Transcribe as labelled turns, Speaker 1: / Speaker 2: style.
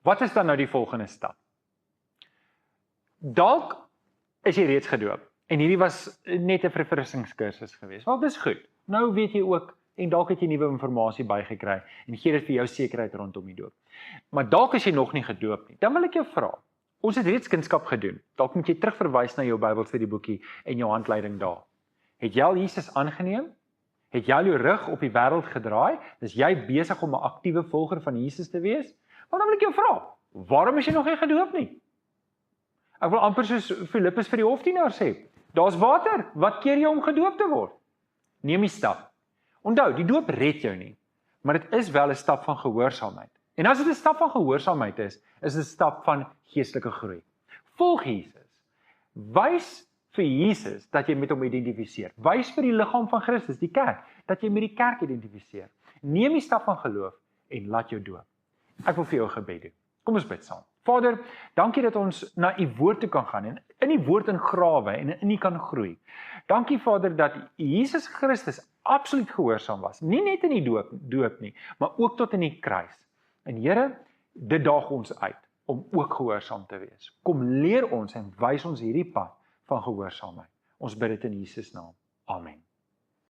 Speaker 1: Wat is dan nou die volgende stap? Dalk is jy reeds gedoop, en hierdie was net 'n verfrissingskursus geweest. Wel, dis goed. Nou weet jy ook, en dalk het jy nuwe inligting bygekry, en gee dit vir jou sekerheid rondom die doop. Maar dalk is jy nog nie gedoop nie. Dan wil ek jou vra, ons het reeds kunskap gedoen, dalk moet jy terugverwys na jou Bybelstudieboekie en jou handleiding daar. Het jy al Jesus aangeneem? Het jy al jou rug op die wêreld gedraai? Is jy besig om 'n aktiewe volger van Jesus te wees? Maar dan wil ek jou vra, waarom is jy nog nie gedoop nie? Ek wil amper soos Filippus vir die hofdienaar sê, daar's water, wat keer jou om gedoop te word? Neem die stap. Onthou, die doop red jou nie, maar dit is wel 'n stap van gehoorsaamheid. En as dit 'n stap van gehoorsaamheid is dit 'n stap van geestelike groei. Volg Jesus. Wys vir Jesus dat jy met hom identifiseer. Wys vir die liggaam van Christus, die kerk, dat jy met die kerk identifiseer. Neem die stap van geloof en laat jou doop. Ek wil vir jou 'n gebed doen. Kom ons bid saam. Vader, dankie dat ons na u woord toe kan gaan en in die woord ingrawe en in u kan groei. Dankie Vader dat Jesus Christus absoluut gehoorsaam was. Nie net in die doop nie, maar ook tot in die kruis. En Here, dit daag ons uit om ook gehoorsaam te wees. Kom leer ons en wys ons hierdie pad van gehoorsaamheid. Ons bid dit in Jesus naam. Amen.